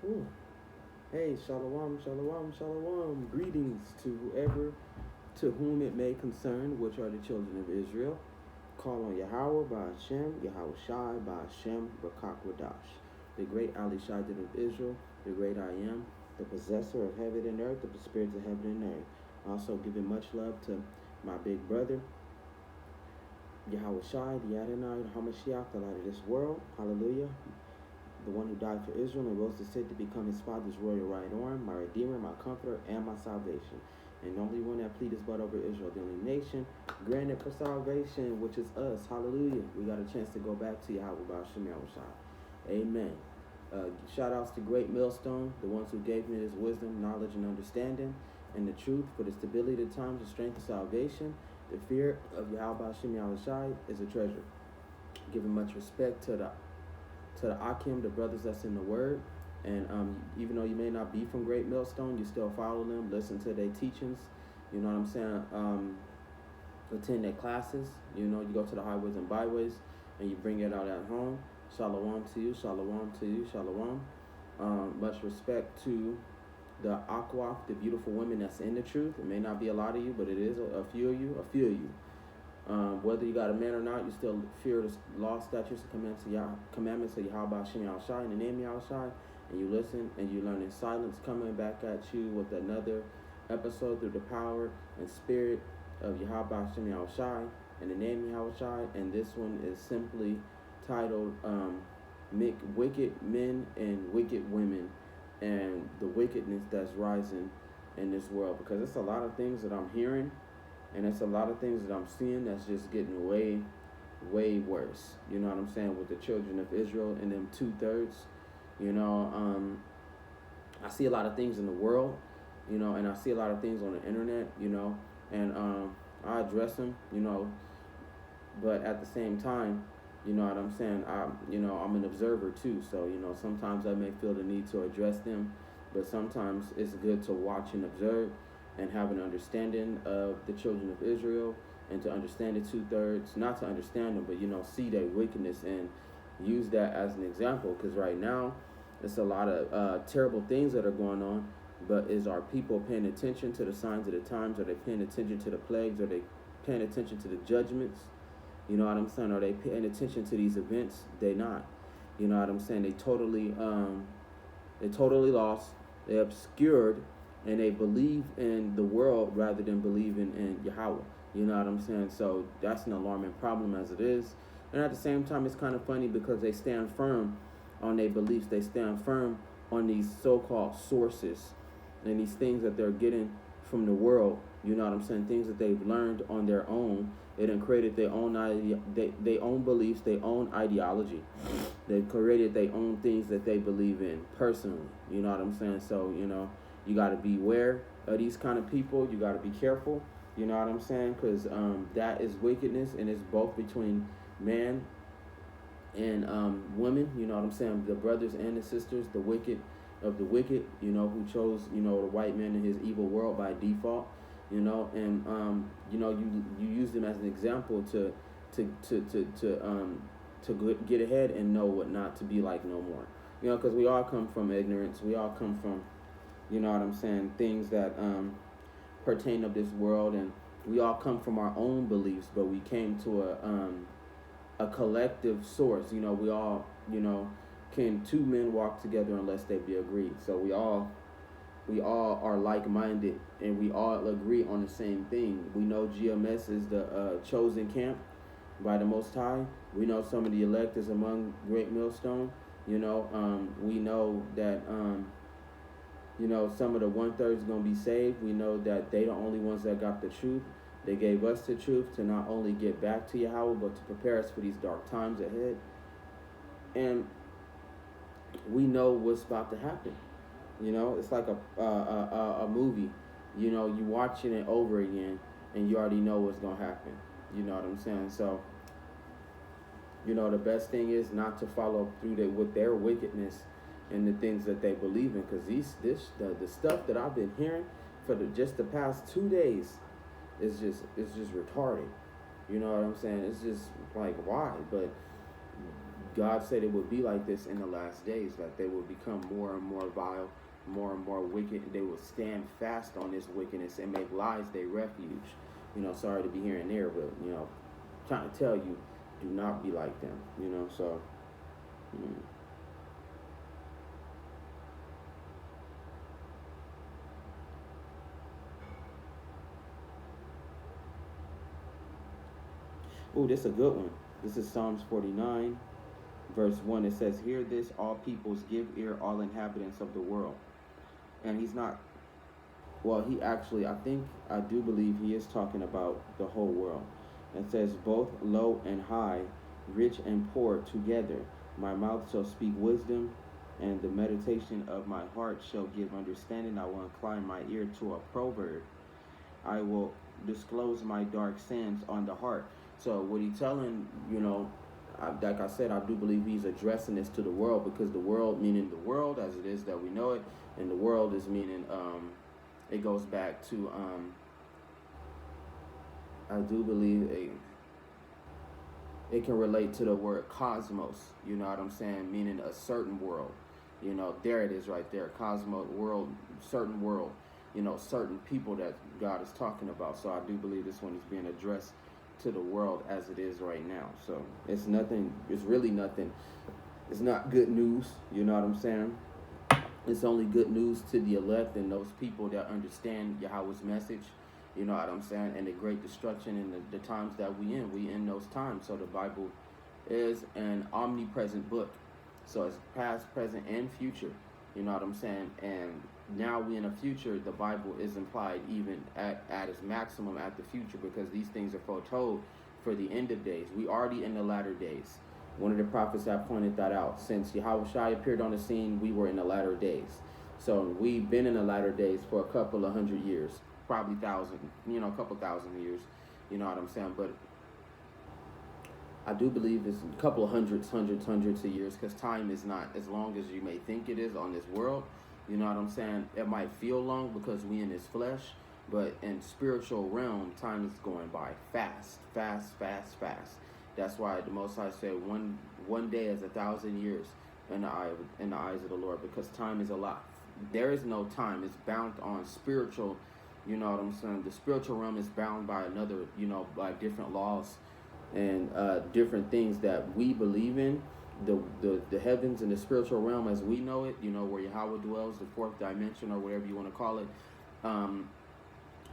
Ooh. Hey, shalom, shalom, shalom. Greetings to whoever, to whom it may concern, which are the children of Israel. Call on Yahweh by Hashem, Yahweh Shai by Hashem, Rakak Wadash. The great Ali Shaddin of Israel, the great I am, the possessor of heaven and earth, of the spirits of heaven and earth. Also giving much love to my big brother, Yahweh Shai, the Adonai, the Hamashiach, the light of this world. Hallelujah. The one who died for Israel and rose to sit to become his father's royal right arm, my redeemer, my comforter, and my salvation. And the only one that plead his blood over Israel, the only nation granted for salvation, which is us. Hallelujah. We got a chance to go back to Yahweh by Shem Yahushua. Amen. Shout outs to Great Millstone, the ones who gave me this wisdom, knowledge, and understanding, and the truth for the stability of the times, the strength of salvation. The fear of Yahweh Shem Yahushua is a treasure. Giving much respect to the Akim, the brothers that's in the Word, and even though you may not be from Great Millstone, you still follow them, listen to their teachings. You know what I'm saying? Attend their classes. You know, you go to the highways and byways, and you bring it out at home. Shalom to you, shalom to you, shalom. Much respect to the Aqua, the beautiful women that's in the truth. It may not be a lot of you, but it is a few of you, whether you got a man or not, you still fear the law, statutes, and commandments of Yahweh Hashem Yahushai, in the name of Yahushai, and you listen and you learn in silence, coming back at you with another episode through the power and spirit of Yahweh Hashem Yahushai, in the name of Yahushai. And this one is simply titled Wicked Men and Wicked Women, and the wickedness that's rising in this world, because it's a lot of things that I'm hearing, and it's a lot of things that I'm seeing that's just getting way, way worse. You know what I'm saying? With the children of Israel and them 2/3. You know, I see a lot of things in the world, you know, and I see a lot of things on the internet, you know, and I address them, you know, but at the same time, you know what I'm saying? I'm an observer too, so, you know, sometimes I may feel the need to address them, but sometimes it's good to watch and observe and have an understanding of the children of Israel, and to understand the 2/3, not to understand them, but, you know, see their wickedness and use that as an example, because right now it's a lot of terrible things that are going on, but is our people paying attention to the signs of the times? Are they paying attention to the plagues? Are they paying attention to the judgments? You know what I'm saying? Are they paying attention to these events? They not. You know what I'm saying? They totally lost. They obscured, and they believe in the world rather than believing in Yahweh. You know what I'm saying? So that's an alarming problem as it is. And at the same time, it's kind of funny because they stand firm on their beliefs. They stand firm on these so-called sources and these things that they're getting from the world. You know what I'm saying? Things that they've learned on their own. They done created their own their own beliefs, their own ideology. They've created their own things that they believe in personally. You know what I'm saying? So, you know, you got to beware of these kind of people. You got to be careful. You know what I'm saying? Because that is wickedness, and it's both between man and women. You know what I'm saying? The brothers and the sisters, the wicked of the wicked, you know, who chose, you know, the white man in his evil world by default. You know, and you know, you use them as an example to get ahead and know what not to be like no more. You know, because we all come from ignorance. We all come from, you know what I'm saying, things that pertain of this world, and we all come from our own beliefs, but we came to a collective source. You know, we all, you know, can two men walk together unless they be agreed? So we all are like-minded, and we all agree on the same thing. We know GMS is the chosen camp by the Most High. We know some of the elect is among Great Millstone. You know, we know that, you know, some of the 1/3 is going to be saved. We know that they the only ones that got the truth. They gave us the truth to not only get back to Yahweh, but to prepare us for these dark times ahead. And we know what's about to happen. You know, it's like a movie. You know, you watching it over again, and you already know what's going to happen. You know what I'm saying? So, you know, the best thing is not to follow through with their wickedness and the things that they believe in, because the stuff that I've been hearing for just the past 2 days is just retarded. You know what I'm saying? It's just like, why? But God said it would be like this in the last days, that they would become more and more vile, more and more wicked. They would stand fast on this wickedness and make lies their refuge. Sorry to be here and there, but trying to tell you, do not be like them. So. Mm. Oh, this is a good one. This is Psalms 49, verse 1. It says, "Hear this, all peoples, give ear, all inhabitants of the world." And he's not, well, he actually, I do believe he is talking about the whole world. It says, "Both low and high, rich and poor together. My mouth shall speak wisdom, and the meditation of my heart shall give understanding. I will incline my ear to a proverb. I will disclose my dark sins on the heart." So what he telling, like I said, I do believe he's addressing this to the world, because the world, meaning the world as it is that we know it, and the world is meaning, it goes back to, I do believe it can relate to the word cosmos, you know what I'm saying, meaning a certain world. There it is right there, cosmos, world, certain world, certain people that God is talking about. So I do believe this one is being addressed to the world as it is right now. So it's really nothing. It's not good news, you know what I'm saying? It's only good news to the elect and those people that understand Yahweh's message, you know what I'm saying, and the great destruction and the times that we in those times. So the Bible is an omnipresent book. So it's past, present, and future, you know what I'm saying? And now we in a future, the Bible is implied even at its maximum at the future, because these things are foretold for the end of days. We already in the latter days. One of the prophets have pointed that out. Since Yahweh appeared on the scene, we were in the latter days. So we've been in the latter days for a couple of hundred years, probably a couple thousand years, you know what I'm saying? But I do believe it's a couple of hundreds of years, because time is not as long as you may think it is on this world. You know what I'm saying? It might feel long because we in this flesh, but in spiritual realm, time is going by fast. That's why the Most High said one day is 1,000 years in the eyes of the Lord, because time is a lot. There is no time. It's bound on spiritual, you know what I'm saying? The spiritual realm is bound by another, by different laws and different things that we believe in. The heavens and the spiritual realm as we know it, where Yahweh dwells, the fourth dimension or whatever you want to call it,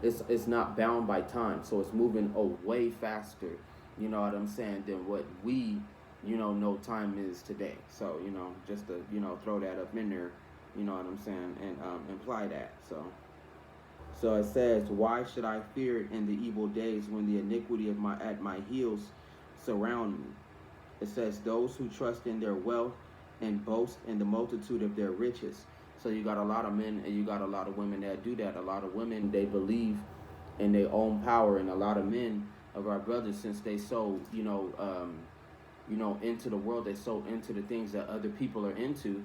it's not bound by time. So it's moving way faster, you know what I'm saying, than what we, know time is today. So, just to, throw that up in there, you know what I'm saying, and imply that. So it says, "Why should I fear in the evil days, when the iniquity of at my heels surround me?" It says, "Those who trust in their wealth and boast in the multitude of their riches." So you got a lot of men and you got a lot of women that do that. A lot of women, they believe in their own power, and a lot of men of our brothers, since they so, into the world, they so into the things that other people are into.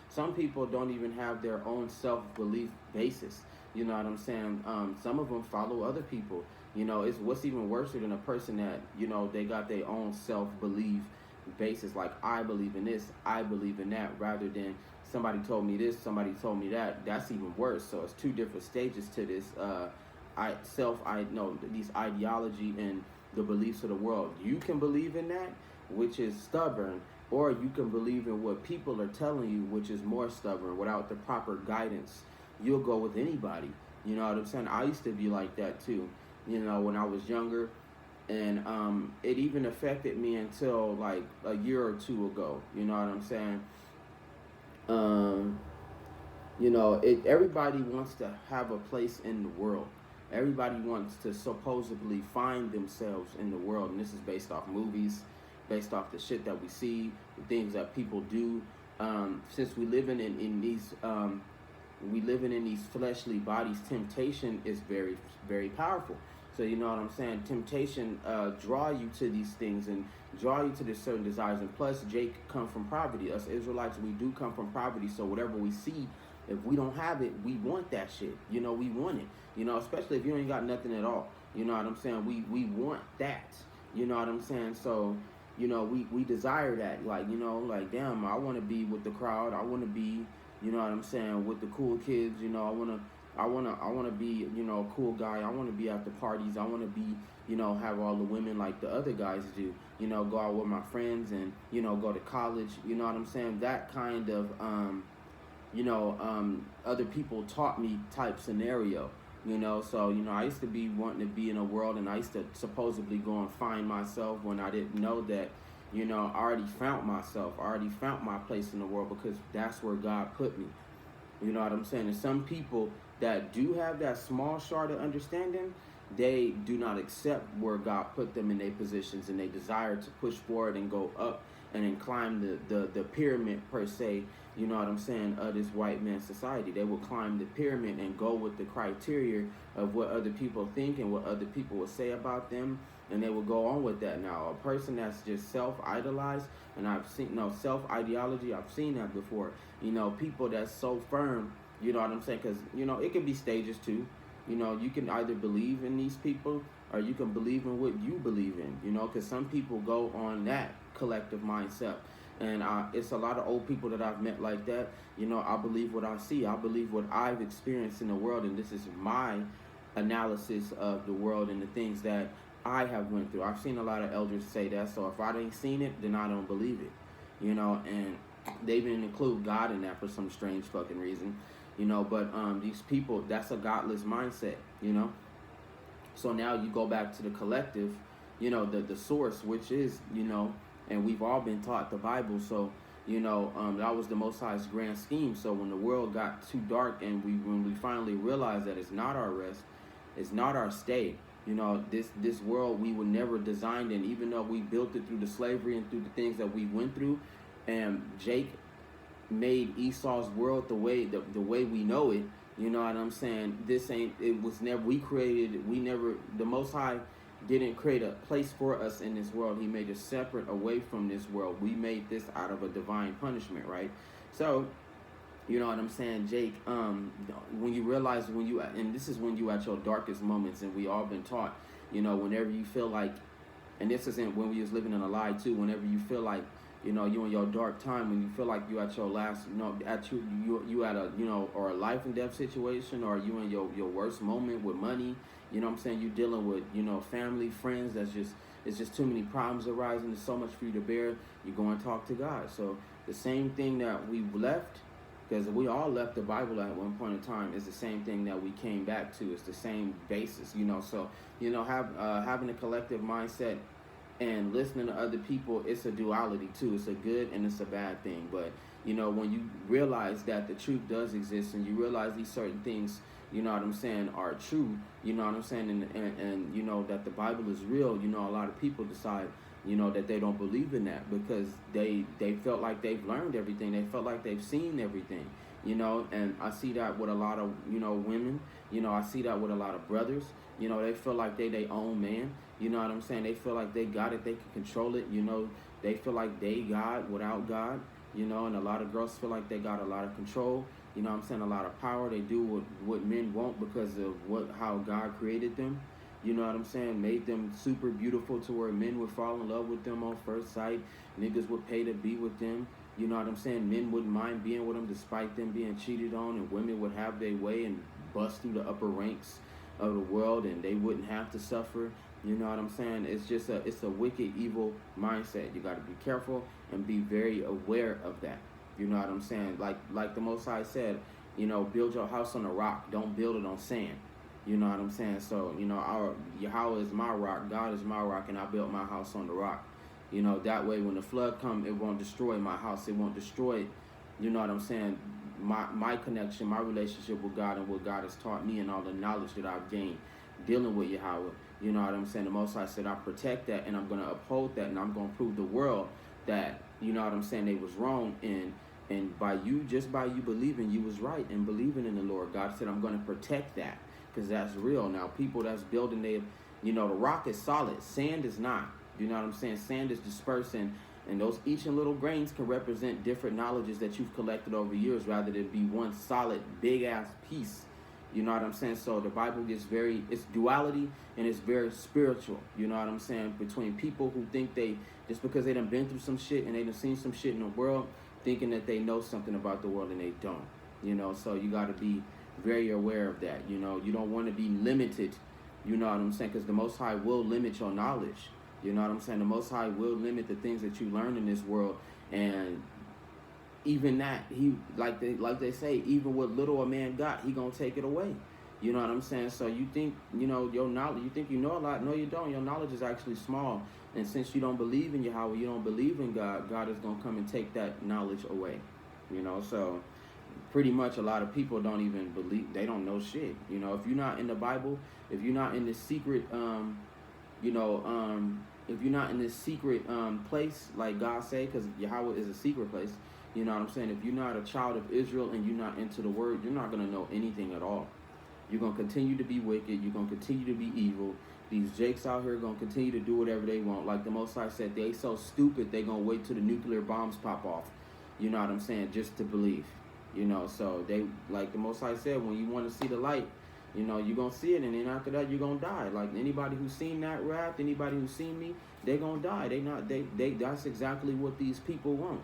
Some people don't even have their own self-belief basis. You know what I'm saying? Some of them follow other people. It's what's even worse than a person that, they got their own self-belief basis. Like, I believe in this, I believe in that, rather than somebody told me this, somebody told me that. That's even worse. So it's two different stages to this. These ideology and the beliefs of the world. You can believe in that, which is stubborn, or you can believe in what people are telling you, which is more stubborn, without the proper guidance. You'll go with anybody. You know what I'm saying? I used to be like that too, when I was younger. And it even affected me until like a year or two ago. You know what I'm saying? Everybody wants to have a place in the world. Everybody wants to supposedly find themselves in the world. And this is based off movies, based off the shit that we see, the things that people do. Since we living in these fleshly bodies, temptation is very, very powerful. So you know what I'm saying? Temptation draw you to these things and draw you to these certain desires. And plus, Jake come from poverty. Us Israelites, we do come from poverty. So whatever we see, if we don't have it, we want that shit. We want it. Especially if you ain't got nothing at all. You know what I'm saying? We want that. You know what I'm saying? So, we desire that. Like, like, damn, I want to be with the crowd. I want to be, you know what I'm saying, with the cool kids. I want to be, a cool guy. I want to be at the parties. I want to be, have all the women like the other guys do. Go out with my friends and, go to college. You know what I'm saying? That kind of, other people taught me type scenario. So I used to be wanting to be in a world, and I used to supposedly go and find myself when I didn't know that, I already found myself. I already found my place in the world, because that's where God put me. You know what I'm saying? And some people that do have that small shard of understanding, they do not accept where God put them in their positions, and they desire to push forward and go up and then climb the pyramid per se, you know what I'm saying, of this white man society. They will climb the pyramid and go with the criteria of what other people think and what other people will say about them, and they will go on with that. Now, a person that's just self-idolized, and I've seen, self-ideology, I've seen that before. People that's so firm, you know what I'm saying, because, it can be stages too. You can either believe in these people, or you can believe in what you believe in, because some people go on that collective mindset. And it's a lot of old people that I've met like that. I believe what I see. I believe what I've experienced in the world, and this is my analysis of the world and the things that I have went through. I've seen a lot of elders say that, so if I ain't seen it, then I don't believe it. And they even include God in that for some strange fucking reason. But these people, that's a godless mindset, So now you go back to the collective, the source, which is, and we've all been taught the Bible. So, that was the Most High's grand scheme. So when the world got too dark, and when we finally realized that it's not our rest, it's not our stay, this world we were never designed in, even though we built it through the slavery and through the things that we went through. And Jake made Esau's world the way we know it. You know what I'm saying? It was never, the Most High didn't create a place for us in this world. He made us separate away from this world. We made this out of a divine punishment, right? So, you know what I'm saying, Jake, when you realize, and this is when you at your darkest moments, and we all been taught, whenever you feel like, and this isn't when we was living in a lie too, whenever you feel like, you in your dark time, when you feel like you at your last, you at a, or a life and death situation, or you in your worst moment with money, you know what I'm saying, you dealing with, family, friends, it's just too many problems arising, there's so much for you to bear, you go and talk to God. So the same thing that we left, because we all left the Bible at one point in time, is the same thing that we came back to. It's the same basis, so, having a collective mindset and listening to other people, it's a duality too. It's a good and it's a bad thing. But, when you realize that the truth does exist, and you realize these certain things, you know what I'm saying, are true, you know what I'm saying, and that the Bible is real, a lot of people decide, that they don't believe in that, because they felt like they've learned everything. They felt like they've seen everything, and I see that with a lot of, women, I see that with a lot of brothers, they feel like they their own man. You know what I'm saying? They feel like they got it, they can control it, they feel like they God without God, and a lot of girls feel like they got a lot of control, you know what I'm saying, a lot of power. They do what men want because of how God created them, you know what I'm saying, made them super beautiful to where men would fall in love with them on first sight. Niggas would pay to be with them, you know what I'm saying. Men wouldn't mind being with them despite them being cheated on, and women would have their way and bust through the upper ranks of the world, and they wouldn't have to suffer. You know what I'm saying? It's a wicked, evil mindset. You got to be careful and be very aware of that. You know what I'm saying? Like the Most High said, build your house on a rock. Don't build it on sand. You know what I'm saying? So, our Yahweh is my rock, God is my rock, and I built my house on the rock. That way when the flood comes, it won't destroy my house. It won't destroy, you know what I'm saying, my connection, my relationship with God, and what God has taught me, and all the knowledge that I've gained dealing with Yahweh. You know what I'm saying? The Most High said, I protect that, and I'm going to uphold that, and I'm going to prove the world that, you know what I'm saying, they was wrong. And by you believing, you was right, and believing in the Lord. God said, I'm going to protect that, because that's real. Now, people that's building the rock is solid. Sand is not. You know what I'm saying? Sand is dispersing, and those each and little grains can represent different knowledges that you've collected over years, rather than be one solid, big-ass piece. You know what I'm saying? So the Bible gets it's duality and it's very spiritual. You know what I'm saying? Between people who think just because they done been through some shit and they done seen some shit in the world, thinking that they know something about the world and they don't. You know, so you got to be very aware of that. You know, you don't want to be limited. You know what I'm saying? Because the Most High will limit your knowledge. You know what I'm saying? The Most High will limit the things that you learn in this world. And even that, he like they say, even what little a man got, he gonna take it away. You know what I'm saying? So you think, you know, your knowledge, you think you know a lot. No, you don't. Your knowledge is actually small. And since you don't believe in Yahweh, you don't believe in God, God is gonna come and take that knowledge away. You know, so pretty much a lot of people don't even believe, they don't know shit. You know, if you're not in the Bible, if you're not in this secret if you're not in this secret place, like God say, because Yahweh is a secret place, you know what I'm saying? If you're not a child of Israel and you're not into the word, you're not going to know anything at all. You're going to continue to be wicked. You're going to continue to be evil. These jakes out here are going to continue to do whatever they want. Like the Most High said, they so stupid, they going to wait till the nuclear bombs pop off. You know what I'm saying? Just to believe. You know, so they, like the Most High said, when you want to see the light, you know, you're going to see it, and then after that, you're going to die. Like anybody who's seen that wrath, anybody who's seen me, they're going to die. That's exactly what these people want.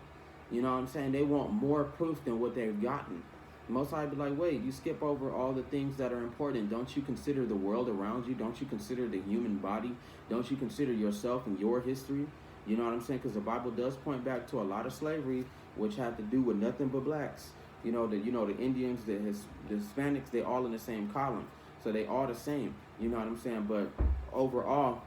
You know what I'm saying? They want more proof than what they've gotten. Most High be like, wait, you skip over all the things that are important. Don't you consider the world around you? Don't you consider the human body? Don't you consider yourself and your history? You know what I'm saying? Because the Bible does point back to a lot of slavery, which had to do with nothing but blacks. The Indians, the Hispanics, they all in the same column. So they all the same. You know what I'm saying? But overall,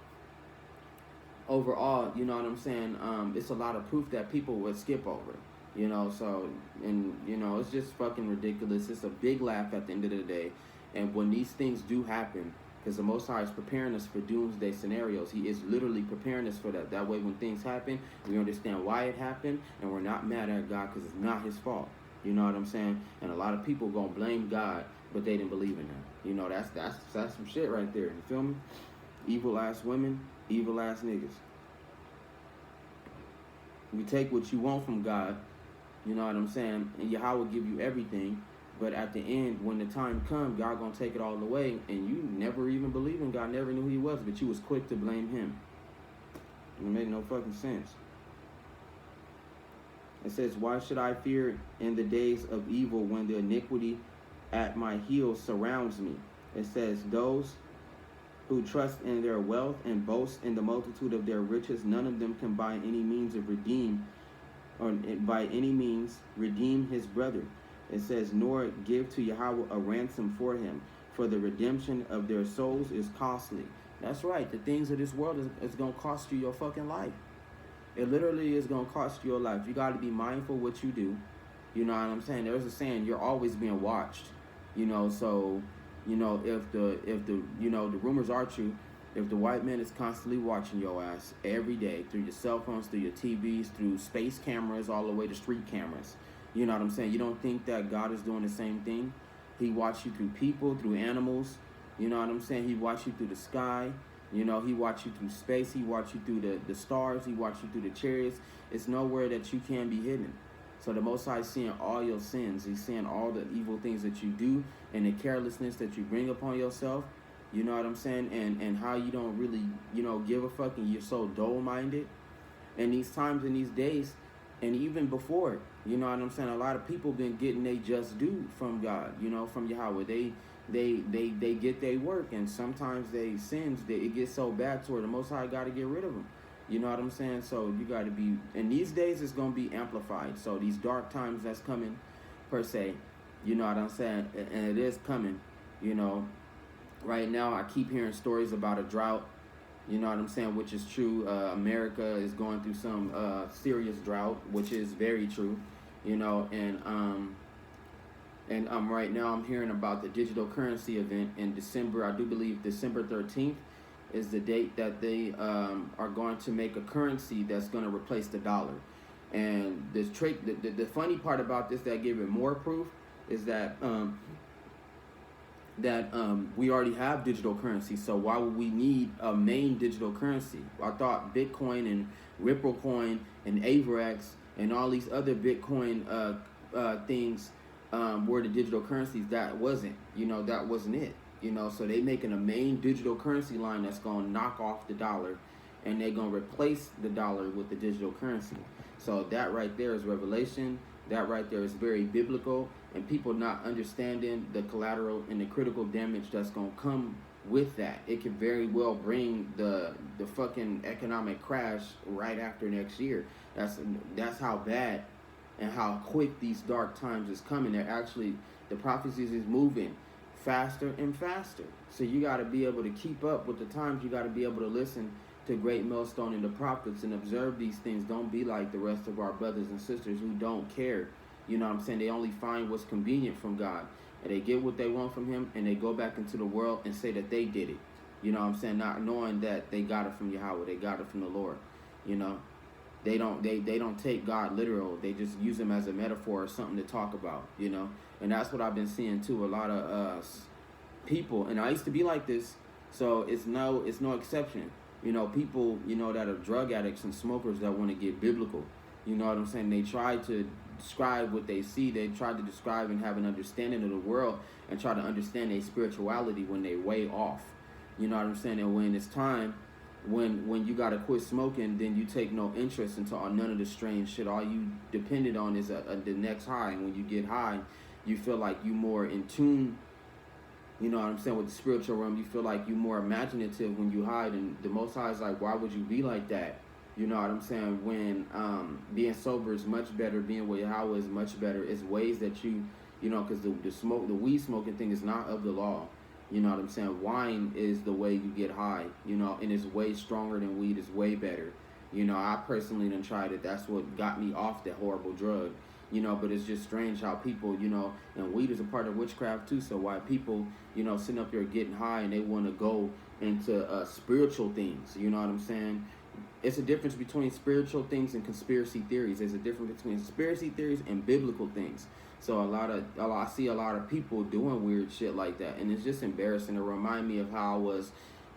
you know what I'm saying? It's a lot of proof that people would skip over. You know, so, and, you know, it's just fucking ridiculous. It's a big laugh at the end of the day. And when these things do happen, because the Most High is preparing us for doomsday scenarios. He is literally preparing us for that. That way, when things happen, we understand why it happened, and we're not mad at God because it's not his fault. You know what I'm saying? And a lot of people gonna blame God, but they didn't believe in him. You know, that's some shit right there. You feel me? Evil ass women, evil ass niggas. You take what you want from God, you know what I'm saying? And Yahweh will give you everything. But at the end, when the time comes, God gonna take it all away, and you never even believe in God, never knew who he was, but you was quick to blame him. It made no fucking sense. It says, why should I fear in the days of evil when the iniquity at my heels surrounds me? It says, those who trust in their wealth and boast in the multitude of their riches, none of them can by any means redeem his brother. It says, nor give to Yahweh a ransom for him, for the redemption of their souls is costly. That's right. The things of this world is going to cost you your fucking life. It literally is going to cost you your life. You got to be mindful what you do. You know what I'm saying? There's a saying, you're always being watched. You know, so, you know, if the rumors are true, if the white man is constantly watching your ass every day through your cell phones, through your TVs, through space cameras, all the way to street cameras, you know what I'm saying? You don't think that God is doing the same thing? He watched you through people, through animals. You know what I'm saying? He watched you through the sky. You know, he watched you through space. He watched you through the stars. He watched you through the chariots. It's nowhere that you can be hidden. So the Most High is seeing all your sins. He's seeing all the evil things that you do and the carelessness that you bring upon yourself. You know what I'm saying? And how you don't really, you know, give a fuck, and you're so dull-minded. And these times and these days, and even before, you know what I'm saying, a lot of people been getting they just due from God, you know, from Yahweh. They get their work, and sometimes they sins, it gets so bad to where the Most High got to get rid of them. You know what I'm saying? So you got to be, and these days it's going to be amplified. So these dark times that's coming, per se, you know what I'm saying? And it is coming, you know. Right now, I keep hearing stories about a drought, you know what I'm saying, which is true. America is going through some serious drought, which is very true, you know. And right now I'm hearing about the digital currency event in December. I do believe December 13th is the date that they are going to make a currency that's going to replace the dollar. And the funny part about this that gave it more proof is that we already have digital currency, so why would we need a main digital currency? I thought Bitcoin and Ripple Coin and Avarex and all these other Bitcoin things were the digital currencies. That wasn't, that wasn't it. So they making a main digital currency line that's gonna knock off the dollar, and they're gonna replace the dollar with the digital currency. So that right there is revelation. That right there is very biblical, and people not understanding the collateral and the critical damage that's gonna come with that. It could very well bring the fucking economic crash right after next year. That's how bad and how quick these dark times is coming. They're actually, the prophecies is moving faster and faster. So you got to be able to keep up with the times. You got to be able to listen to Great Millstone and the prophets and observe these things. Don't be like the rest of our brothers and sisters who don't care. You know what I'm saying? They only find what's convenient from God, and they get what they want from him, and they go back into the world and say that they did it. You know what I'm saying? Not knowing that they got it from Yahweh. They got it from the Lord. They don't take God literal. They just use him as a metaphor or something to talk about, And that's what I've been seeing too. A lot of people, and I used to be like this, so it's no exception. People, that are drug addicts and smokers that want to get biblical. You know what I'm saying? They try to describe what they see. They try to describe and have an understanding of the world and try to understand their spirituality when they way off. You know what I'm saying? And when it's time, when you gotta quit smoking, then you take no interest into none of the strange shit. All you depended on is the next high. And when you get high, you feel like you more in tune, you know what I'm saying, with the spiritual realm. You feel like you more imaginative when you hide. And the Most High is like, why would you be like that? You know what I'm saying? When being sober is much better, being with Yahweh is much better. It's ways that because the weed smoking thing is not of the law. You know what I'm saying? Wine is the way you get high, and it's way stronger than weed. It's way better. I personally done tried it. That's what got me off that horrible drug. But it's just strange how people, and weed is a part of witchcraft too. So why people, sitting up here getting high and they want to go into spiritual things. You know what I'm saying? It's a difference between spiritual things and conspiracy theories. There's a difference between conspiracy theories and biblical things. So I see a lot of people doing weird shit like that, and it's just embarrassing. To remind me of how I was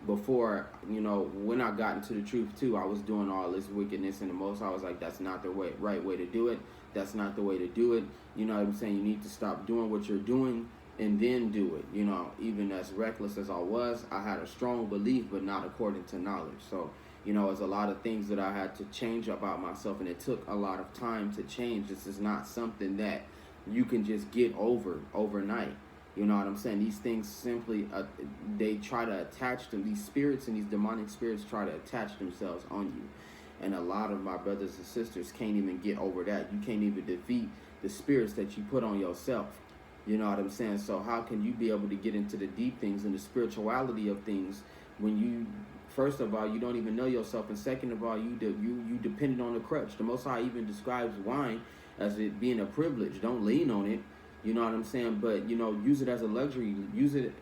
before, when I got into the truth too. I was doing all this wickedness, and the Most I was like, that's not the right way to do it. That's not the way to do it. You know what I'm saying? You need to stop doing what you're doing and then do it. Even as reckless as I was, I had a strong belief, but not according to knowledge. So, there's a lot of things that I had to change about myself, and it took a lot of time to change. This is not something that you can just get over overnight. You know what I'm saying? These things simply, they try to attach them. These spirits and these demonic spirits try to attach themselves on you. And a lot of my brothers and sisters can't even get over that. You can't even defeat the spirits that you put on yourself. You know what I'm saying? So how can you be able to get into the deep things and the spirituality of things when you, first of all, you don't even know yourself, and second of all, you dependent on the crutch. The Most High even describes wine as it being a privilege. Don't lean on it. You know what I'm saying? But, use it as a luxury. Use it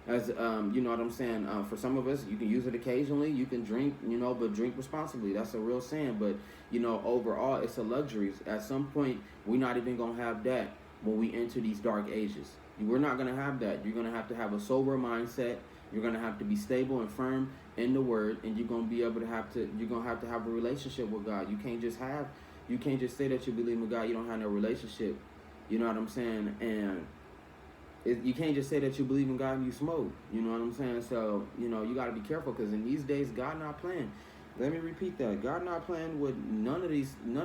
as, you know what I'm saying? For some of us, you can use it occasionally. You can drink, but drink responsibly. That's a real saying. But, overall, it's a luxury. At some point, we're not even going to have that when we enter these dark ages. We're not going to have that. You're going to have a sober mindset. You're going to have to be stable and firm in the word. And you're going to be able to you're going to have a relationship with God. You can't just say that you believe in God. You don't have no relationship. You know what I'm saying? And you can't just say that you believe in God and you smoke. You know what I'm saying? So, you got to be careful, because in these days, God not playing. Let me repeat that. God not playing with none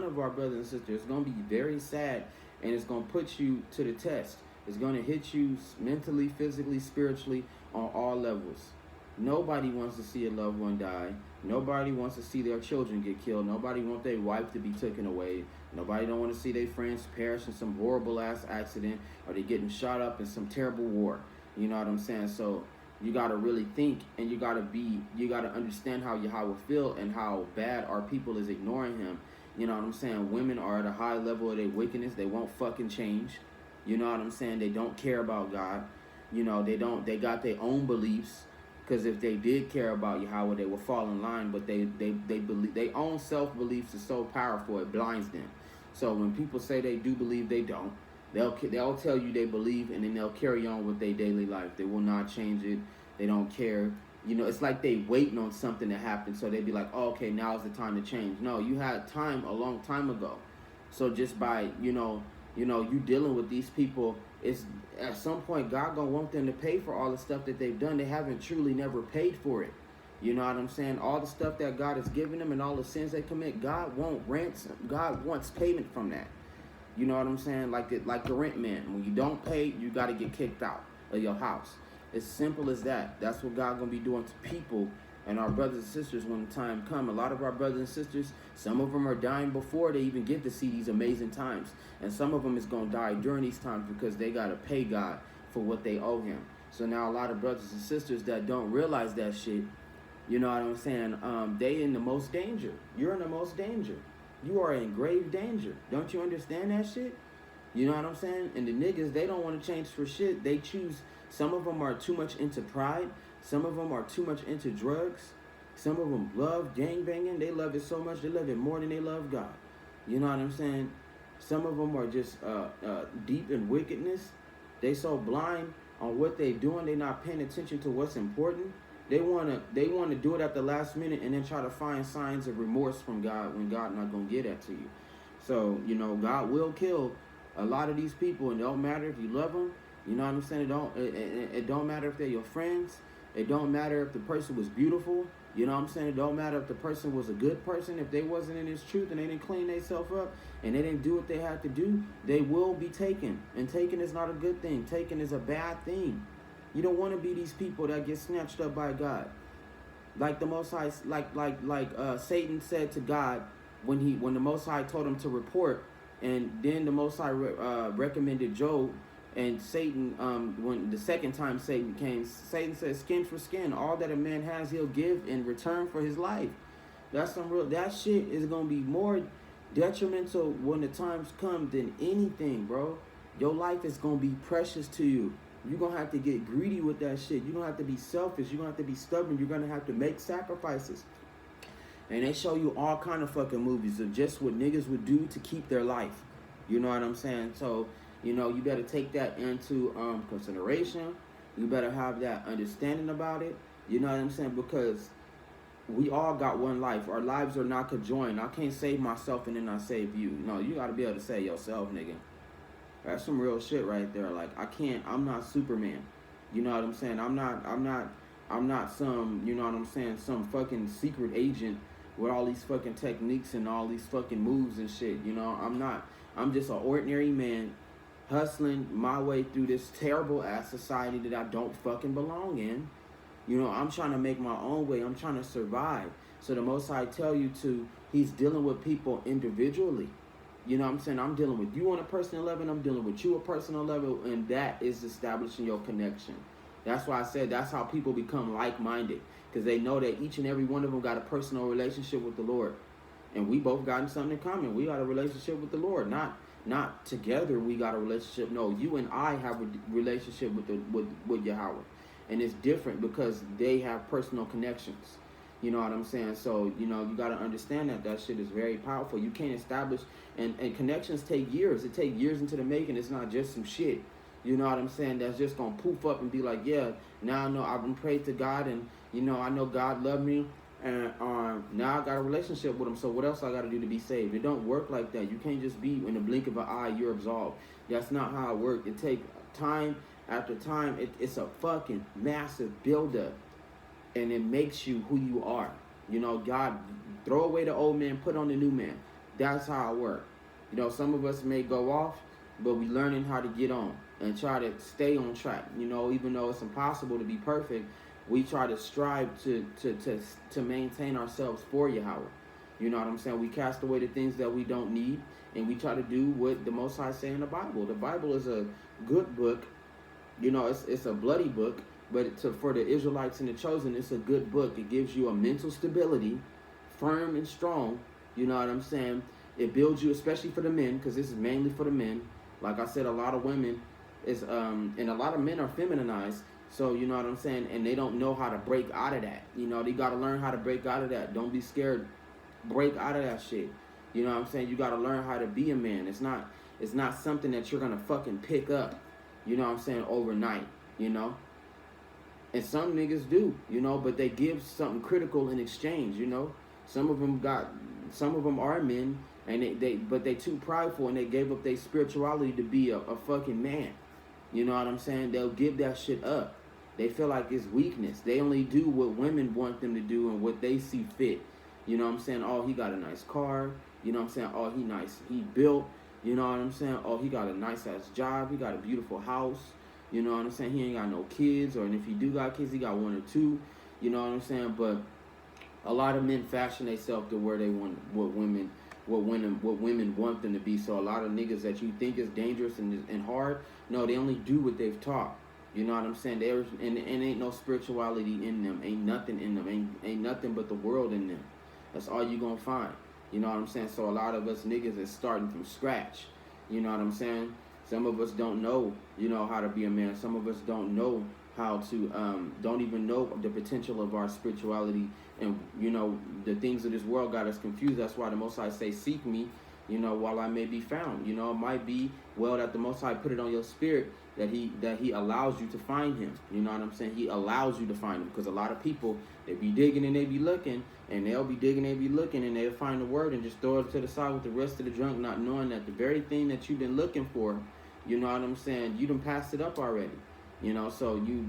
of our brothers and sisters. It's going to be very sad, and it's going to put you to the test. It's going to hit you mentally, physically, spiritually, on all levels. Nobody wants to see a loved one die. Nobody wants to see their children get killed. Nobody wants their wife to be taken away. Nobody don't want to see their friends perish in some horrible ass accident, or they getting shot up in some terrible war. You know what I'm saying? So you got to really think, and you got to understand how Yahweh feel and how bad our people is ignoring him. You know what I'm saying? Women are at a high level of their wickedness. They won't fucking change. You know what I'm saying? They don't care about God. They got their own beliefs. Because if they did care about Yahweh, they would fall in line. But they believe, their own self-beliefs is so powerful, it blinds them. So when people say they do believe, they don't. They'll tell you they believe, and then they'll carry on with their daily life. They will not change it. They don't care. It's like they waiting on something to happen. So they'd be like, oh, okay, now's the time to change. No, you had time a long time ago. So just by, You know, you dealing with these people. It's at some point God gonna want them to pay for all the stuff that they've done. They haven't truly never paid for it. You know what I'm saying? All the stuff that God has given them and all the sins they commit, God won't ransom. God wants payment from that. You know what I'm saying? Like the rent man. When you don't pay, you got to get kicked out of your house. It's simple as that. That's what God gonna be doing to people and our brothers and sisters when the time come. A lot of our brothers and sisters, some of them are dying before they even get to see these amazing times, and some of them is gonna die during these times because they gotta pay God for what they owe Him. So now a lot of brothers and sisters that don't realize that shit, you know what I'm saying? They in the most danger. You're in the most danger. You are in grave danger. Don't you understand that shit? You know what I'm saying? And the niggas, they don't want to change for shit. They choose. Some of them are too much into pride. Some of them are too much into drugs. Some of them love gangbanging. They love it so much. They love it more than they love God. You know what I'm saying? Some of them are just deep in wickedness. They so blind on what they doing. They not paying attention to what's important. They wanna do it at the last minute and then try to find signs of remorse from God when God not gonna get that to you. So, you know, God will kill a lot of these people, and it don't matter if you love them. You know what I'm saying? It don't matter if they're your friends. It don't matter if the person was beautiful. You know what I'm saying? It don't matter if the person was a good person. If they wasn't in His truth and they didn't clean themselves up and they didn't do what they had to do, they will be taken. And taken is not a good thing. Taken is a bad thing. You don't want to be these people that get snatched up by God. Like the Most High, Satan said to God when the Most High told him to report, and then the Most High recommended Job, and Satan, when the second time Satan came, Satan said, "Skin for skin, all that a man has, he'll give in return for his life." That's some real. That shit is gonna be more detrimental when the times come than anything, bro. Your life is gonna be precious to you. You're going to have to get greedy with that shit. You're going to have to be selfish. You're going to have to be stubborn. You're going to have to make sacrifices. And they show you all kind of fucking movies of just what niggas would do to keep their life. You know what I'm saying? So, you know, you better take that into consideration. You better have that understanding about it. You know what I'm saying? Because we all got one life. Our lives are not conjoined. I can't save myself and then I save you. No, you got to be able to save yourself, nigga. That's some real shit right there. Like, I'm not Superman. You know what I'm saying? I'm not some, you know what I'm saying, some fucking secret agent with all these fucking techniques and all these fucking moves and shit. You know, I'm just an ordinary man hustling my way through this terrible ass society that I don't fucking belong in. You know, I'm trying to make my own way. I'm trying to survive. So the Most High tell you to, He's dealing with people individually. You know what I'm saying? I'm dealing with you on a personal level, and I'm dealing with you on a personal level, and that is establishing your connection. That's why I said that's how people become like-minded, because they know that each and every one of them got a personal relationship with the Lord. And we both got something in common. We got a relationship with the Lord. Not together we got a relationship. No, you and I have a relationship with Yahweh. And it's different because they have personal connections. You know what I'm saying? So, you know, you got to understand that shit is very powerful. You can't establish, and connections take years. It takes years into the making. It's not just some shit. You know what I'm saying? That's just going to poof up and be like, yeah, now I know I've been prayed to God, and, you know, I know God loved me, and now I got a relationship with Him, so what else I got to do to be saved? It don't work like that. You can't just be, in the blink of an eye, you're absolved. That's not how it works. It takes time after time. It's a fucking massive buildup. And it makes you who you are. You know, God, throw away the old man, put on the new man. That's how it works. You know, some of us may go off, but we learning how to get on and try to stay on track. You know, even though it's impossible to be perfect, we try to strive to maintain ourselves for Yahweh. You know what I'm saying? We cast away the things that we don't need, and we try to do what the Most High say in the Bible. The Bible is a good book. You know, it's a bloody book. But for the Israelites and the chosen, it's a good book. It gives you a mental stability, firm and strong. You know what I'm saying? It builds you, especially for the men, because this is mainly for the men. Like I said, a lot of women is, and a lot of men are feminized. So, you know what I'm saying? And they don't know how to break out of that. You know, they got to learn how to break out of that. Don't be scared. Break out of that shit. You know what I'm saying? You got to learn how to be a man. It's not something that you're going to fucking pick up, you know what I'm saying, overnight, you know? And some niggas do, you know, but they give something critical in exchange, you know. Some of them are men And but they too prideful, and they gave up their spirituality to be a fucking man. You know what I'm saying? They'll give that shit up. They feel like it's weakness. They only do what women want them to do and what they see fit. You know what I'm saying? Oh, he got a nice car. You know what I'm saying? Oh, he nice. He built. You know what I'm saying? Oh, he got a nice ass job. He got a beautiful house. You know what I'm saying? He ain't got no kids, or and if he do got kids, he got one or two. You know what I'm saying? But a lot of men fashion themselves to where they want what women want them to be. So a lot of niggas that you think is dangerous and hard, no, they only do what they've taught. You know what I'm saying? And ain't no spirituality in them. Ain't nothing in them. Ain't nothing but the world in them. That's all you gonna find. You know what I'm saying? So a lot of us niggas is starting from scratch. You know what I'm saying? Some of us don't know, you know, how to be a man. Some of us don't know how to, don't even know the potential of our spirituality. And, you know, the things of this world got us confused. That's why the Most High say, seek me, you know, while I may be found. You know, it might be, well, that the Most High put it on your spirit that he allows you to find him. You know what I'm saying? He allows you to find him. Because a lot of people, they be digging and they be looking, and they'll be digging, they be looking, and they'll find the word and just throw it to the side with the rest of the junk, not knowing that the very thing that you've been looking for, you know what I'm saying, you done passed it up already. You know, so you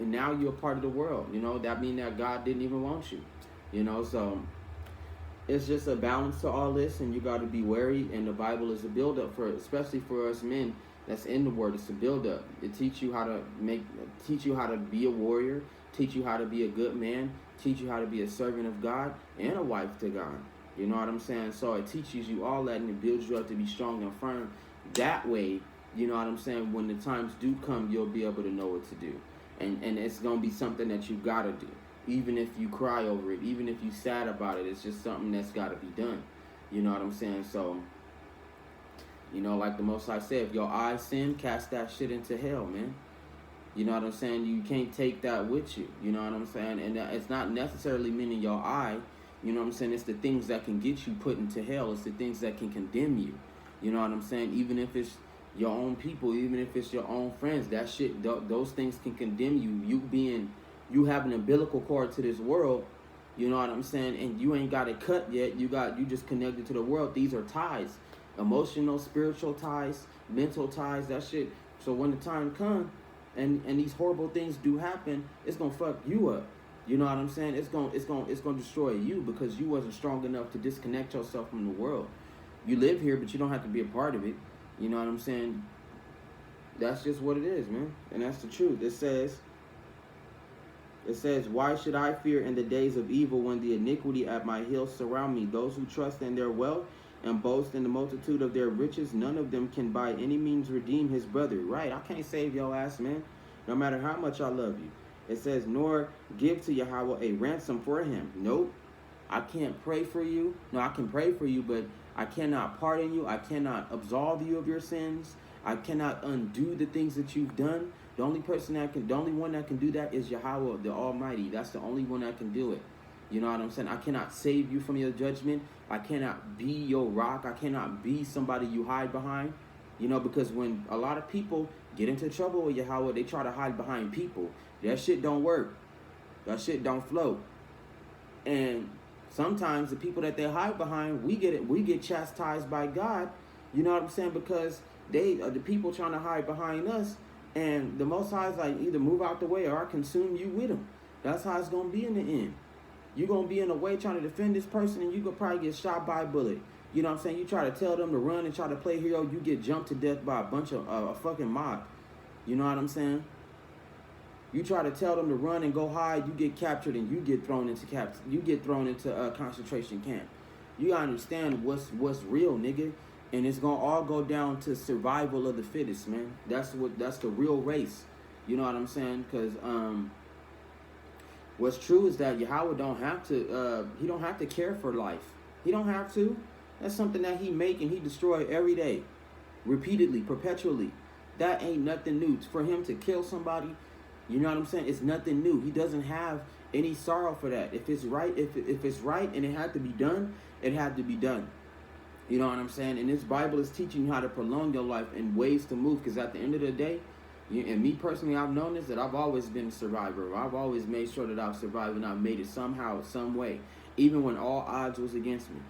and now you're a part of the world. You know, that means that God didn't even want you. You know, so it's just a balance to all this, and you got to be wary. And the Bible is a build up for, especially for us men that's in the word. It's a build up. It teach you how to be a warrior, teach you how to be a good man, teach you how to be a servant of God and a wife to God. You know what I'm saying? So it teaches you all that, and it builds you up to be strong and firm. That way, you know what I'm saying, when the times do come, you'll be able to know what to do. And it's going to be something that you got to do. Even if you cry over it, even if you sad about it, it's just something that's got to be done. You know what I'm saying? So, you know, like the Most High said, if your eye sin, cast that shit into hell, man. You know what I'm saying? You can't take that with you. You know what I'm saying? And it's not necessarily meaning your eye. You know what I'm saying? It's the things that can get you put into hell. It's the things that can condemn you. You know what I'm saying? Even if it's your own people, even if it's your own friends, that shit, those things can condemn you. You have an umbilical cord to this world, you know what I'm saying, and you ain't got it cut yet. You just connected to the world. These are ties, emotional, spiritual ties, mental ties, that shit. So when the time comes and these horrible things do happen, it's gonna fuck you up. You know what I'm saying? It's gonna destroy you because you wasn't strong enough to disconnect yourself from the world. You live here, but you don't have to be a part of it. You know what I'm saying? That's just what it is, man. And that's the truth. It says, why should I fear in the days of evil when the iniquity at my heels surround me? Those who trust in their wealth and boast in the multitude of their riches, none of them can by any means redeem his brother. Right, I can't save your ass, man, no matter how much I love you. It says, nor give to Yahweh a ransom for him. Nope, I can't pray for you. No, I can pray for you, but I cannot pardon you. I cannot absolve you of your sins. I cannot undo the things that you've done. The only one that can do that is Yahweh, the Almighty. That's the only one that can do it. You know what I'm saying? I cannot save you from your judgment. I cannot be your rock. I cannot be somebody you hide behind. You know, because when a lot of people get into trouble with Yahweh, they try to hide behind people. That shit don't work. That shit don't flow. And sometimes the people that they hide behind, we get chastised by God. You know what I'm saying? Because they are the people trying to hide behind us. And the Most High is like, either move out the way or I consume you with them. That's how it's going to be in the end. You're going to be in the way trying to defend this person, and you could probably get shot by a bullet. You know what I'm saying? You try to tell them to run and try to play hero, you get jumped to death by a bunch of a fucking mob. You know what I'm saying? You try to tell them to run and go hide, you get captured and you get thrown into a concentration camp. You gotta understand what's real, nigga. And it's gonna all go down to survival of the fittest, man. That's the real race. You know what I'm saying? Because what's true is that Yahweh don't have to. He don't have to care for life. He don't have to. That's something that he make and he destroy every day, repeatedly, perpetually. That ain't nothing new for him to kill somebody. You know what I'm saying? It's nothing new. He doesn't have any sorrow for that. If it's right, if it's right and it had to be done, it had to be done. You know what I'm saying? And this Bible is teaching you how to prolong your life and ways to move. Because at the end of the day, and me personally, I've known this, that I've always been a survivor. I've always made sure that I've survived and I've made it somehow, some way. Even when all odds was against me.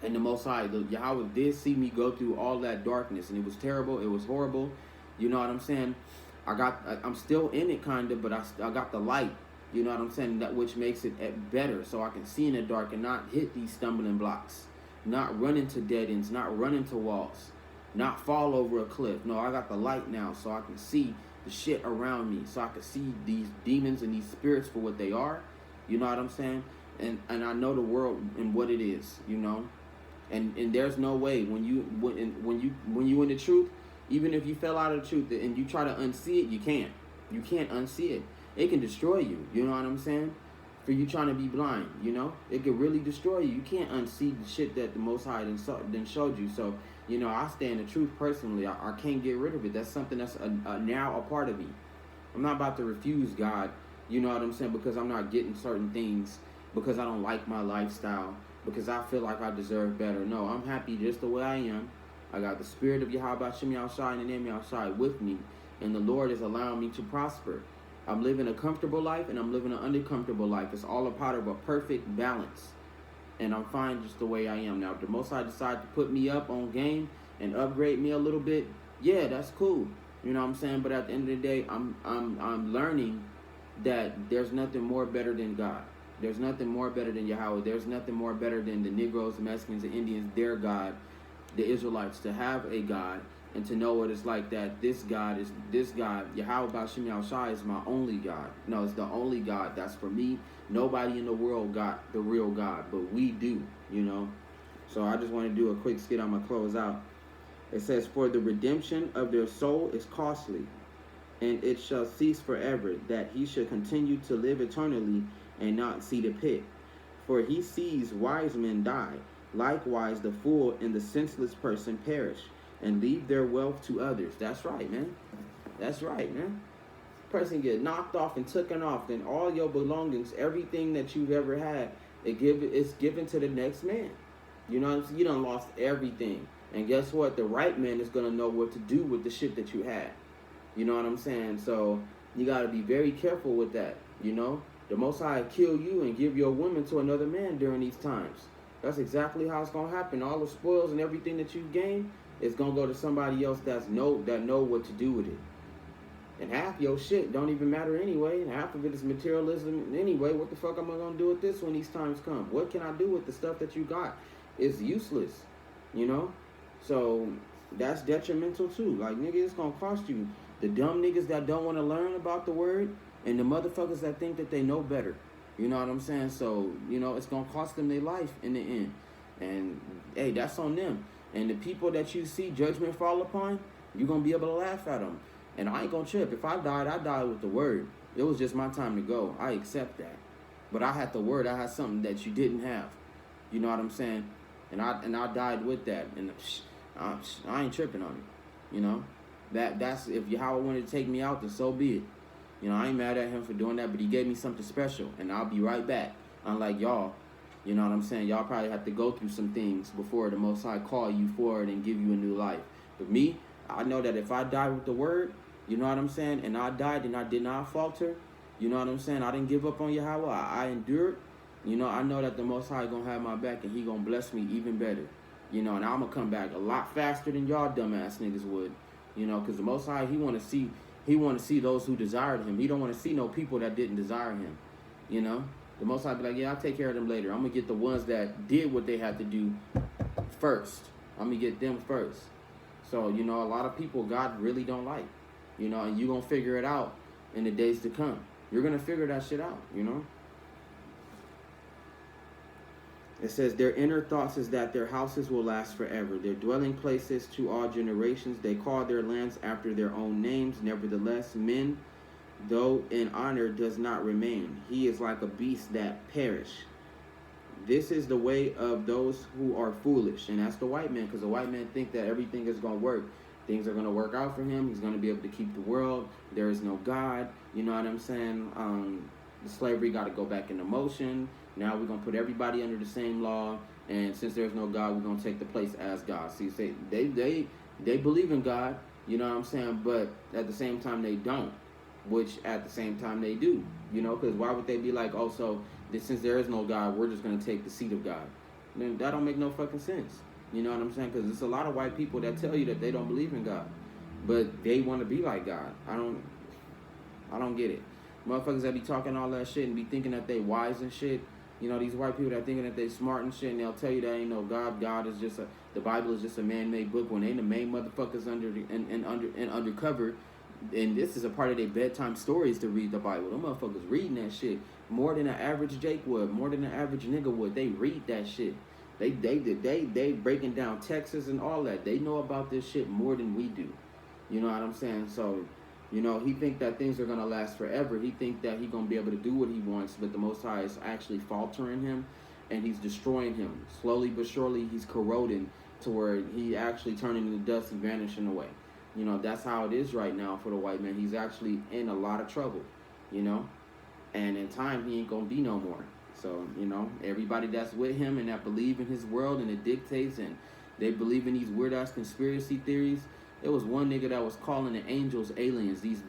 And the Most High, the Yahweh did see me go through all that darkness, and it was terrible. It was horrible. You know what I'm saying? I'm still in it, kind of, but I got the light. You know what I'm saying? That which makes it better, so I can see in the dark and not hit these stumbling blocks, not run into dead ends, not run into walls, not fall over a cliff. No, I got the light now, so I can see the shit around me, so I can see these demons and these spirits for what they are. You know what I'm saying? And I know the world and what it is. You know. And there's no way when you in the truth, even if you fell out of the truth and you try to unsee it, you can't. You can't unsee it. It can destroy you. You know what I'm saying? For you trying to be blind, you know, it could really destroy you. You can't unsee the shit that the Most High then showed you. So, you know, I stay in the truth personally. I can't get rid of it. That's something that's now a part of me. I'm not about to refuse God. You know what I'm saying? Because I'm not getting certain things. Because I don't like my lifestyle. Because I feel like I deserve better. No, I'm happy just the way I am. I got the spirit of Yahweh Shem Yahushai and the name Yahushai with me. And the Lord is allowing me to prosper. I'm living a comfortable life and I'm living an uncomfortable life. It's all a part of a perfect balance. And I'm fine just the way I am. Now, if the Most High decide to put me up on game and upgrade me a little bit, yeah, that's cool. You know what I'm saying? But at the end of the day, I'm learning that there's nothing more better than God. There's nothing more better than Yahweh. There's nothing more better than the Negroes, the Mexicans, the Indians, their God, the Israelites, to have a God and to know what it's like that this God, Yahweh B'Shem Yahushai, is my only God. No, it's the only God. That's for me. Nobody in the world got the real God, but we do, you know. So I just want to do a quick skit. I'm going to close out. It says, for the redemption of their soul is costly, and it shall cease forever, that he shall continue to live eternally and not see the pit. For he sees wise men die, likewise the fool and the senseless person perish, and leave their wealth to others. That's right, man. That's right, man. Person get knocked off and taken off, then all your belongings, everything that you've ever had, it's given to the next man. You know what I'm saying? You done lost everything. And guess what? The right man is going to know what to do with the shit that you had. You know what I'm saying? So you got to be very careful with that, you know? The Most High kill you and give your woman to another man during these times. That's exactly how it's going to happen. All the spoils and everything that you gain is going to go to somebody else that know what to do with it. And half your shit don't even matter anyway. And half of it is materialism anyway. What the fuck am I going to do with this when these times come? What can I do with the stuff that you got? It's useless, you know? So that's detrimental too. Like, nigga, it's going to cost you. The dumb niggas that don't want to learn about the word, and the motherfuckers that think that they know better. You know what I'm saying? So, you know, it's going to cost them their life in the end. And, hey, that's on them. And the people that you see judgment fall upon, you're going to be able to laugh at them. And I ain't going to trip. If I died with the word. It was just my time to go. I accept that. But I had the word. I had something that you didn't have. You know what I'm saying? And I died with that. And I ain't tripping on it. You know? That's if Yahweh wanted to take me out, then so be it. You know, I ain't mad at him for doing that, but he gave me something special, and I'll be right back. Unlike y'all, you know what I'm saying? Y'all probably have to go through some things before the Most High call you forward and give you a new life. But me, I know that if I die with the word, you know what I'm saying, and I died and I did not falter, you know what I'm saying? I didn't give up on Yahweh. I endured. You know, I know that the Most High going to have my back, and he going to bless me even better. You know, and I'm going to come back a lot faster than y'all dumbass niggas would. You know, because the Most High, he want to see those who desired him. He don't want to see no people that didn't desire him. You know? The Most High be like, yeah, I'll take care of them later. I'm going to get the ones that did what they had to do first. I'm going to get them first. So, you know, a lot of people God really don't like. You know, and you're going to figure it out in the days to come. You're going to figure that shit out, you know? It says, their inner thoughts is that their houses will last forever. Their dwelling places to all generations. They call their lands after their own names. Nevertheless, men, though in honor, does not remain. He is like a beast that perish. This is the way of those who are foolish. And that's the white man, because the white man think that everything is going to work. Things are going to work out for him. He's going to be able to keep the world. There is no God. You know what I'm saying? The slavery got to go back into motion. Now we're going to put everybody under the same law. And since there's no God, we're going to take the place as God. See, say they believe in God. You know what I'm saying? But at the same time, they don't. Which at the same time, they do. You know, because why would they be like, oh, so since there is no God, we're just going to take the seat of God. Then that don't make no fucking sense. You know what I'm saying? Because there's a lot of white people that tell you that they don't believe in God, but they want to be like God. I don't get it. Motherfuckers that be talking all that shit and be thinking that they wise and shit. You know, these white people that thinking that they smart and shit, and they'll tell you that ain't no God. God is just the Bible is just a man-made book when they the main motherfuckers undercover. And this is a part of their bedtime stories to read the Bible. Them motherfuckers reading that shit more than an average Jake would, more than an average nigga would. They read that shit. They breaking down texts and all that. They know about this shit more than we do. You know what I'm saying? So, you know, he think that things are gonna last forever. He think that he gonna be able to do what he wants, but the Most High is actually faltering him, and he's destroying him slowly but surely. He's corroding to where he actually turning into dust and vanishing away. You know, that's how it is right now for the white man. He's actually in a lot of trouble. You know, and in time he ain't gonna be no more. So, you know, everybody that's with him and that believe in his world and it dictates and they believe in these weird ass conspiracy theories. There was one nigga that was calling the angels aliens. These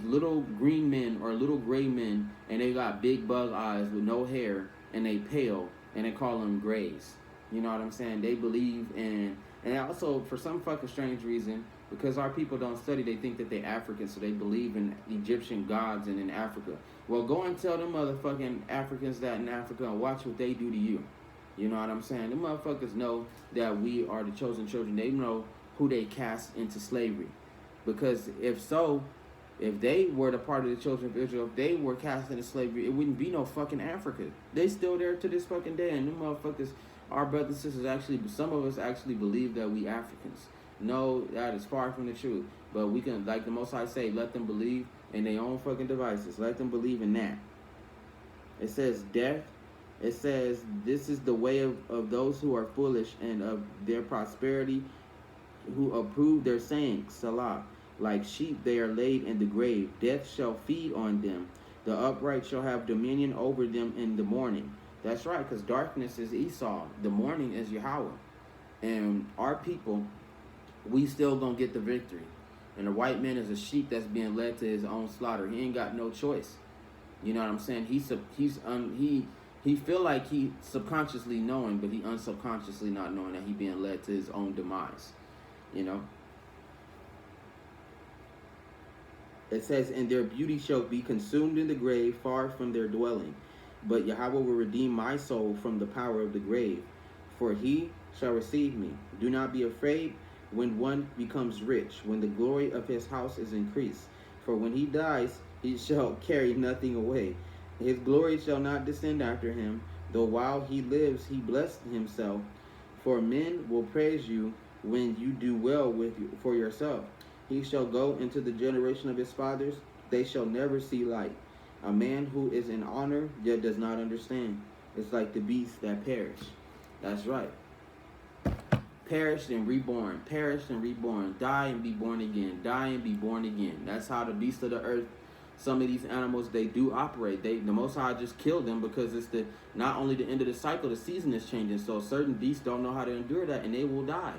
little green men or little gray men, and they got big bug eyes with no hair and they pale and they call them grays. You know what I'm saying? They believe in, and also for some fucking strange reason, because our people don't study, they think that they're African, so they believe in Egyptian gods and in Africa. Well, go and tell them motherfucking Africans that in Africa and watch what they do to you. You know what I'm saying? The motherfuckers know that we are the chosen children. They know who they cast into slavery. Because if they were the part of the children of Israel, if they were cast into slavery, it wouldn't be no fucking Africa. They still there to this fucking day. And them motherfuckers, our brothers and sisters, actually, some of us actually believe that we Africans. No, that is far from the truth. But we can, like the Most High say, let them believe in their own fucking devices. Let them believe in that. It says death. It says, this is the way of those who are foolish and of their prosperity, who approve their saying, Salah. Like sheep they are laid in the grave. Death shall feed on them. The upright shall have dominion over them in the morning. That's right, because darkness is Esau. The morning is Yahweh. And our people, we still gonna get the victory. And the white man is a sheep that's being led to his own slaughter. He ain't got no choice. You know what I'm saying? He feel like he subconsciously knowing, but he unsubconsciously not knowing that he being led to his own demise. You know? It says, and their beauty shall be consumed in the grave, far from their dwelling. But Yahweh will redeem my soul from the power of the grave, for he shall receive me. Do not be afraid when one becomes rich, when the glory of his house is increased. For when he dies, he shall carry nothing away. His glory shall not descend after him, though while he lives he blessed himself. For men will praise you when you do well for yourself. He shall go into the generation of his fathers. They shall never see light. A man who is in honor yet does not understand. It's like the beasts that perish. That's right. Perished and reborn. Perished and reborn. Die and be born again. Die and be born again. That's how the beasts of the earth, some of these animals, they do operate. The Most High just killed them because it's not only the end of the cycle, the season is changing. So certain beasts don't know how to endure that and they will die.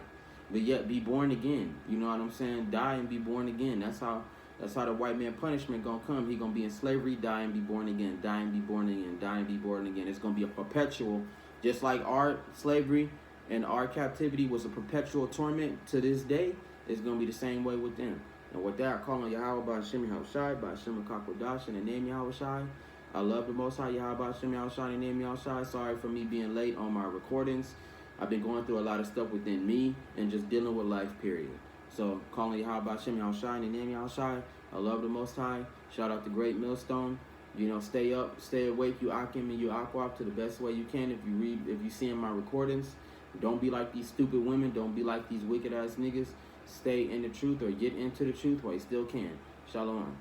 But yet be born again. You know what I'm saying? Die and be born again. That's how the white man punishment gonna come. He gonna be in slavery, die and be born again. Die and be born again. Die and be born again. It's gonna be a perpetual, just like our slavery and our captivity was a perpetual torment to this day. It's gonna be the same way with them. And with that, I call on Yahweh by Hashem Yahushai, by Hashem Kakodash, in the name Yahushai. I love the Most High Yahweh by Hashem Yahushai, in the name Yahushai. Sorry for me being late on my recordings. I've been going through a lot of stuff within me and just dealing with life, period. So, calling Yahweh by Hashem Yahushai, in the name Yahushai. I love the Most High. Shout out to Great Millstone. You know, stay up, stay awake, you Akim and you Aquap to the best way you can. If you see in my recordings, don't be like these stupid women. Don't be like these wicked ass niggas. Stay in the truth or get into the truth while you still can. Shalom.